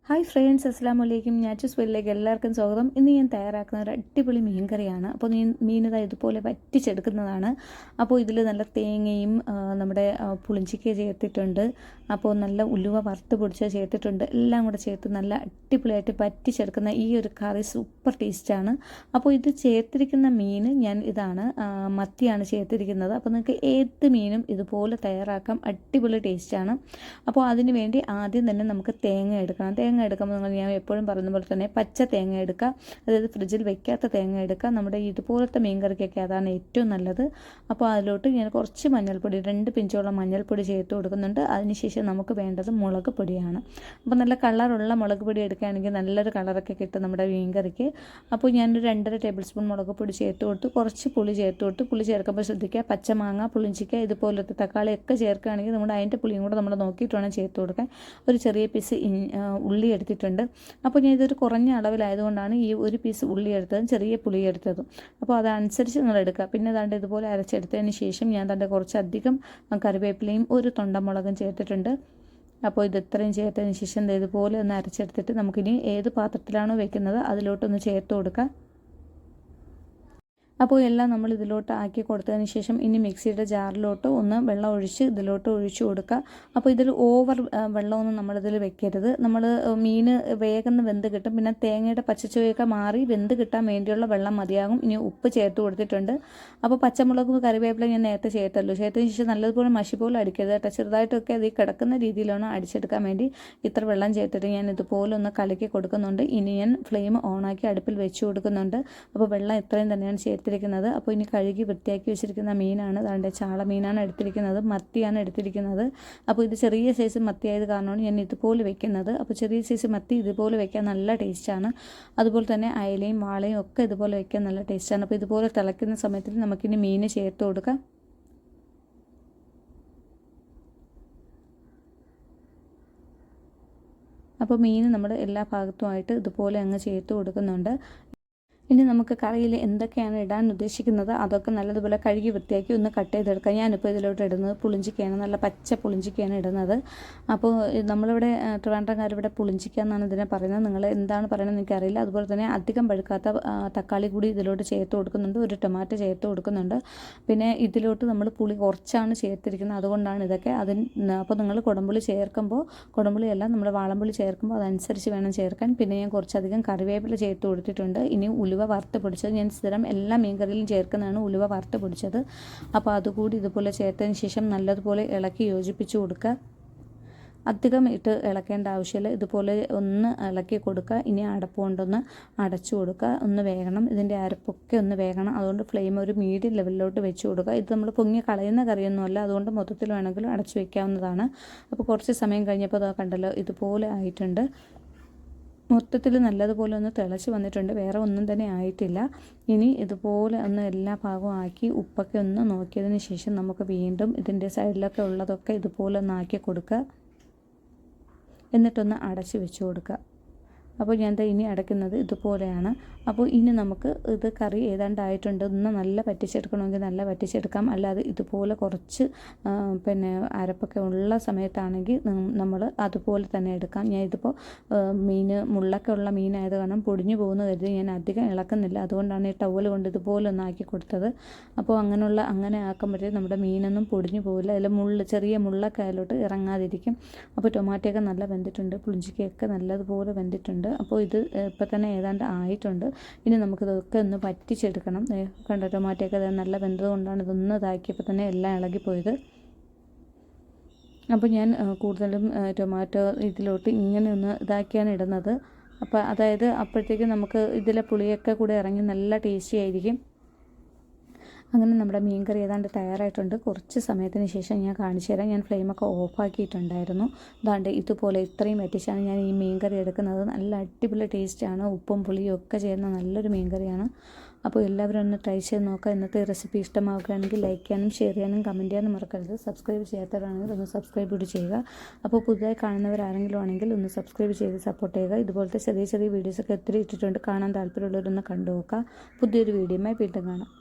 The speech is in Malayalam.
ഹായ് ഫ്രണ്ട്സ്, അസ്സലാമലൈക്കും. ഞാച്ചൂസ് വീട്ടിലേക്ക് എല്ലാവർക്കും സ്വാഗതം. ഇന്ന് ഞാൻ തയ്യാറാക്കുന്ന ഒരു അടിപൊളി മീൻ കറിയാണ്. അപ്പോൾ മീൻ ഇതുപോലെ വറ്റിച്ചെടുക്കുന്നതാണ്. അപ്പോൾ ഇതിൽ നല്ല തേങ്ങയും നമ്മുടെ പുളിഞ്ചിക്ക ചേർത്തിട്ടുണ്ട്. അപ്പോൾ നല്ല ഉലുവ വറുത്ത് പൊടിച്ച് ചേർത്തിട്ടുണ്ട്. എല്ലാം കൂടെ ചേർത്ത് നല്ല അടിപൊളിയായിട്ട് വറ്റിച്ചെടുക്കുന്ന ഈ ഒരു കറി സൂപ്പർ ടേസ്റ്റാണ്. അപ്പോൾ ഇത് ചേർത്തിരിക്കുന്ന മീൻ ഇതാണ് മത്തിയാണ് ചേർത്തിരിക്കുന്നത്. അപ്പോൾ നിങ്ങൾക്ക് ഏത് മീനും ഇതുപോലെ തയ്യാറാക്കാം. അടിപൊളി ടേസ്റ്റാണ്. അപ്പോൾ അതിന് വേണ്ടി ആദ്യം തന്നെ നമുക്ക് തേങ്ങ എടുക്കണം. തേങ്ങ എടുക്കുമ്പോൾ ഞാൻ എപ്പോഴും പറയുന്ന പോലെ തന്നെ പച്ച തേങ്ങ എടുക്കുക, അതായത് ഫ്രിഡ്ജിൽ വെക്കാത്ത തേങ്ങ എടുക്കുക. നമ്മുടെ ഇതുപോലത്തെ മീൻ കറിക്കൊക്കെ അതാണ് ഏറ്റവും നല്ലത്. അപ്പോൾ അതിലോട്ട് ഞാൻ കുറച്ച് മഞ്ഞൾപ്പൊടി, 2 പിഞ്ചോളം മഞ്ഞൾപ്പൊടി ചേർത്ത് കൊടുക്കുന്നുണ്ട്. അതിനുശേഷം നമുക്ക് വേണ്ടത് മുളക് പൊടിയാണ്. അപ്പോൾ നല്ല കളറുള്ള മുളക് പൊടി എടുക്കുകയാണെങ്കിൽ നല്ലൊരു കളറൊക്കെ കിട്ടും നമ്മുടെ മീൻ കറിക്ക്. അപ്പോൾ ഞാനൊരു 2.5 ടേബിൾ സ്പൂൺ മുളക് പൊടി ചേർത്ത് കൊടുത്തു. കുറച്ച് പുളി ചേർത്ത് കൊടുത്തു. പുളി ചേർക്കുമ്പോൾ ശ്രദ്ധിക്കുക, പച്ചമാങ്ങ, പുളിഞ്ചിക്ക ഇതുപോലത്തെ തക്കാളിയൊക്കെ ചേർക്കുകയാണെങ്കിൽ നമ്മുടെ അതിൻ്റെ പുളിയും കൂടെ നമ്മൾ നോക്കിയിട്ട് വേണം ചേർത്ത് കൊടുക്കാൻ. ഒരു ചെറിയ പീസ് ഉള്ളി എടുത്തിട്ടുണ്ട്. അപ്പോൾ ഞാൻ ഇതൊരു കുറഞ്ഞ അളവിലായതുകൊണ്ടാണ് ഈ ഒരു പീസ് ഉള്ളി എടുത്തതും ചെറിയ പുളി എടുത്തതും. അപ്പോൾ അതനുസരിച്ച് നിങ്ങൾ എടുക്കുക. പിന്നെ ദാണ്ട് ഇതുപോലെ അരച്ചെടുത്തതിന് ശേഷം ഞാൻ ദാണ്ട് കുറച്ചധികം കറിവേപ്പിലയും ഒരു തൊണ്ടമുളകും ചേർത്തിട്ടുണ്ട്. അപ്പോൾ ഇത് ഇത്രയും ചേർത്തതിന് ശേഷം ഇതുപോലെ ഒന്ന് അരച്ചെടുത്തിട്ട് നമുക്കിനി ഏത് പാത്രത്തിലാണോ വെക്കുന്നത് അതിലോട്ടൊന്ന് ചേർത്ത് കൊടുക്കുക. അപ്പോൾ എല്ലാം നമ്മൾ ഇതിലോട്ട് ആക്കി കൊടുത്തതിന് ശേഷം ഇനി മിക്സിയുടെ ജാറിലോട്ട് ഒന്ന് വെള്ളം ഒഴിച്ച് ഇതിലോട്ട് ഒഴിച്ചു കൊടുക്കുക. അപ്പോൾ ഇതിൽ ഓവർ വെള്ളമൊന്നും നമ്മളിതിൽ വെക്കരുത്. നമ്മൾ മീൻ വേഗം വെന്ത് കിട്ടും. പിന്നെ തേങ്ങയുടെ പച്ചച്ചുവയൊക്കെ മാറി വെന്ത് കിട്ടാൻ വേണ്ടിയുള്ള വെള്ളം മതിയാകും. ഇനി ഉപ്പ് ചേർത്ത് കൊടുത്തിട്ടുണ്ട്. അപ്പോൾ പച്ചമുളകും കറിവേപ്പില ഞാൻ നേരത്തെ ചേർത്തല്ലോ. ചേർത്തതിന് ശേഷം നല്ലതുപോലെ മഷി പോലെ അടിക്കരുത് കേട്ടോ. ചെറുതായിട്ടൊക്കെ അത് കിടക്കുന്ന രീതിയിലാണ് അടിച്ചെടുക്കാൻ വേണ്ടി ഇത്ര വെള്ളം ചേർത്തിട്ട് ഞാൻ ഇതുപോലെ ഒന്ന് കലക്കി കൊടുക്കുന്നുണ്ട്. ഇനി ഞാൻ ഫ്ലെയിം ഓണാക്കി അടുപ്പിൽ വെച്ച് കൊടുക്കുന്നുണ്ട്. അപ്പോൾ വെള്ളം ഇത്രയും തന്നെയാണ് ചേർത്തിരിക്കുന്നത്. അപ്പോൾ ഇനി കഴുകി വൃത്തിയാക്കി വെച്ചിരിക്കുന്ന മീനാണ്. അതുകൊണ്ട് ചാള മീനാണ് എടുത്തിരിക്കുന്നത്, മത്തിയാണ് എടുത്തിരിക്കുന്നത്. അപ്പോൾ ഇത് ചെറിയ സൈസ് മത്തി ആയത് കാരണമാണ് ഞാൻ ഇതുപോലെ വെക്കുന്നത്. അപ്പോൾ ചെറിയ സൈസ് മത്തി ഇതുപോലെ വെക്കാൻ നല്ല ടേസ്റ്റാണ്. അതുപോലെ തന്നെ അയലയും വാളയും ഒക്കെ ഇതുപോലെ വെക്കാൻ നല്ല ടേസ്റ്റാണ്. അപ്പോൾ ഇതുപോലെ തിളയ്ക്കുന്ന സമയത്തിൽ നമുക്കിനി മീൻ ചേർത്ത് കൊടുക്കാം. അപ്പോൾ മീൻ നമ്മൾ എല്ലാ ഭാഗത്തുമായിട്ട് ഇതുപോലെ അങ്ങ് ചേർത്ത് കൊടുക്കുന്നുണ്ട്. ഇനി നമുക്ക് കറിയിൽ എന്തൊക്കെയാണ് ഇടാൻ ഉദ്ദേശിക്കുന്നത് അതൊക്കെ നല്ലതുപോലെ കഴുകി വൃത്തിയാക്കി ഒന്ന് കട്ട് ചെയ്തെടുക്കാം. ഞാനിപ്പോൾ ഇതിലോട്ട് ഇടുന്നത് പുളിഞ്ചിക്കയാണ്, നല്ല പച്ച പുളിഞ്ചിക്കയാണ് ഇടുന്നത്. അപ്പോൾ നമ്മളിവിടെ ട്രിവാൻഡ്രംകാരിവിടെ പുളിഞ്ചിക്ക എന്നാണ് ഇതിനെ പറയുന്നത്. നിങ്ങൾ എന്താണ് പറയുന്നത് എനിക്കറിയില്ല. അതുപോലെ തന്നെ അധികം പഴുക്കാത്ത തക്കാളി കൂടി ഇതിലോട്ട് ചേർത്ത് കൊടുക്കുന്നുണ്ട്. ഒരു ടൊമാറ്റോ ചേർത്ത് കൊടുക്കുന്നുണ്ട്. പിന്നെ ഇതിലോട്ട് നമ്മൾ പുളി കുറച്ചാണ് ചേർത്തിരിക്കുന്നത്, അതുകൊണ്ടാണ് ഇതൊക്കെ. അപ്പോൾ നിങ്ങൾ കുടംപുളി ചേർക്കുമ്പോൾ, കുടംപുളിയല്ല നമ്മൾ വാളംപുളി ചേർക്കുമ്പോൾ അതനുസരിച്ച് വേണം ചേർക്കാൻ. പിന്നെ ഞാൻ കുറച്ചധികം കറിവേപ്പില ചേർത്ത് കൊടുത്തിട്ടുണ്ട്. ഇനി ഉലുവ വറുത്ത് പൊടിച്ചത്, ഞാൻ സ്ഥിരം എല്ലാ മീൻകറിയിലും ചേർക്കുന്നതാണ് ഉലുവ വറുത്ത് പൊടിച്ചത്. അപ്പോൾ അതുകൂടി ഇതുപോലെ ചേർത്തതിന് ശേഷം നല്ലതുപോലെ ഇളക്കി യോജിപ്പിച്ച് കൊടുക്കുക. അധികം ഇട്ട് ഇളക്കേണ്ട ആവശ്യമില്ല. ഇതുപോലെ ഒന്ന് ഇളക്കി കൊടുക്കുക. ഇനി അടപ്പ് കൊണ്ടൊന്ന് അടച്ചു കൊടുക്കുക. ഒന്ന് വേകണം, ഇതിൻ്റെ അരപ്പൊക്കെ ഒന്ന് വേകണം. അതുകൊണ്ട് ഫ്ലെയിം ഒരു മീഡിയം ലെവലിലോട്ട് വെച്ച് കൊടുക്കുക. ഇത് നമ്മൾ പൊങ്ങി കളയുന്ന കറിയൊന്നുമല്ല, അതുകൊണ്ട് മൊത്തത്തിൽ വേണമെങ്കിലും അടച്ചു വയ്ക്കാവുന്നതാണ്. അപ്പോൾ കുറച്ച് സമയം കഴിഞ്ഞപ്പോൾ അത് കണ്ടല്ലോ, ഇതുപോലെ ആയിട്ടുണ്ട്. മൊത്തത്തിൽ നല്ലതുപോലെ ഒന്ന് തിളച്ച് വന്നിട്ടുണ്ട്. വേറെ ഒന്നും തന്നെ ആയിട്ടില്ല. ഇനി ഇതുപോലെ ഒന്ന് എല്ലാ ഭാഗവും ആക്കി ഉപ്പൊക്കെ ഒന്ന് നോക്കിയതിന് ശേഷം നമുക്ക് വീണ്ടും ഇതിൻ്റെ സൈഡിലൊക്കെ ഉള്ളതൊക്കെ ഇതുപോലെ ഒന്ന് ആക്കി കൊടുക്കുക. എന്നിട്ടൊന്ന് അടച്ച് വെച്ച് കൊടുക്കുക. അപ്പോൾ ഞാൻ ഇനി അടയ്ക്കുന്നത് ഇതുപോലെയാണ്. അപ്പോൾ ഇനി നമുക്ക് ഇത് കറി ഏതാണ്ടായിട്ടുണ്ട്. ഒന്ന് നല്ല വറ്റിച്ചെടുക്കണമെങ്കിൽ നല്ല വറ്റിച്ചെടുക്കാം. അല്ലാതെ ഇതുപോലെ കുറച്ച് പിന്നെ അരപ്പൊക്കെ ഉള്ള സമയത്താണെങ്കിൽ നമ്മൾ അതുപോലെ തന്നെ എടുക്കാം. ഞാൻ ഇതിപ്പോൾ മുള്ളൊക്കെ ഉള്ള മീനായത് കാരണം പൊടിഞ്ഞു പോകുന്ന കരുതി ഞാൻ അധികം ഇളക്കുന്നില്ല. അതുകൊണ്ടാണ് ഈ ടവൽ കൊണ്ട് ഇതുപോലെ ഒന്ന് ആക്കി കൊടുത്തത്. അപ്പോൾ അങ്ങനെ ആക്കുമ്പോഴേ നമ്മുടെ മീനൊന്നും പൊടിഞ്ഞു പോകില്ല. അതിൽ ചെറിയ മുള്ളൊക്കെ അതിലോട്ട് ഇറങ്ങാതിരിക്കും. അപ്പോൾ ടൊമാറ്റോയൊക്കെ നല്ല വെന്തിട്ടുണ്ട്, പുളിഞ്ചിക്കയൊക്കെ നല്ലതുപോലെ വെന്തിട്ടുണ്ട്. അപ്പോൾ ഇത് ഇപ്പം തന്നെ ഏതാണ്ട് ആയിട്ടുണ്ട്. ഇനി നമുക്കിതൊക്കെ ഒന്ന് വറ്റിച്ചെടുക്കണം. കണ്ടോ, ടൊമാറ്റോയൊക്കെ നല്ല വെന്തത് കൊണ്ടാണ് ഇതൊന്ന് ഇതാക്കിയപ്പോൾ തന്നെ എല്ലാം ഇളകിപ്പോയത്. അപ്പോൾ ഞാൻ കൂടുതലും ടൊമാറ്റോ ഇതിലോട്ട് ഇങ്ങനെ ഒന്ന് ഇതാക്കിയാണ് ഇടുന്നത്. അപ്പോൾ അതായത് അപ്പോഴത്തേക്കും നമുക്ക് ഇതിലെ പുളിയൊക്കെ കൂടെ ഇറങ്ങി നല്ല ടേസ്റ്റി ആയിരിക്കും. അങ്ങനെ നമ്മുടെ മീൻ കറി ഏതാണ്ട് തയ്യാറായിട്ടുണ്ട്. കുറച്ച് സമയത്തിന് ശേഷം ഞാൻ കാണിച്ചു തരാം. ഞാൻ ഫ്ലെയിമൊക്കെ ഓഫാക്കിയിട്ടുണ്ടായിരുന്നു. അതാണ്ട് ഇതുപോലെ ഇത്രയും വറ്റിച്ചാണ് ഞാൻ ഈ മീൻ കറി എടുക്കുന്നത്. നല്ല അടിപൊളി ടേസ്റ്റാണ്. ഉപ്പും പുളിയും ഒക്കെ ചേർന്ന നല്ലൊരു മീൻ കറിയാണ്. അപ്പോൾ എല്ലാവരും ഒന്ന് ട്രൈ ചെയ്ത് നോക്കുക. ഇന്നത്തെ റെസിപ്പി ഇഷ്ടമാവുകയാണെങ്കിൽ ലൈക്ക് ചെയ്യാനും ഷെയർ ചെയ്യാനും കമൻറ്റ് ചെയ്യാനും മറക്കരുത്. സബ്സ്ക്രൈബ് ചെയ്യാത്തവരാണെങ്കിൽ ഒന്ന് സബ്സ്ക്രൈബ് കൂടി ചെയ്യുക. അപ്പോൾ പുതുതായി കാണുന്നവരാരെങ്കിലും ആണെങ്കിൽ ഒന്ന് സബ്സ്ക്രൈബ് ചെയ്ത് സപ്പോർട്ട് ചെയ്യുക. ഇതുപോലത്തെ ചെറിയ ചെറിയ വീഡിയോസൊക്കെ ഒത്തിരി ഇട്ടിട്ടുണ്ട്. കാണാൻ താല്പര്യമുള്ളവരൊന്ന് കണ്ടു നോക്കുക. പുതിയൊരു വീഡിയോയുമായി വീണ്ടും കാണാം.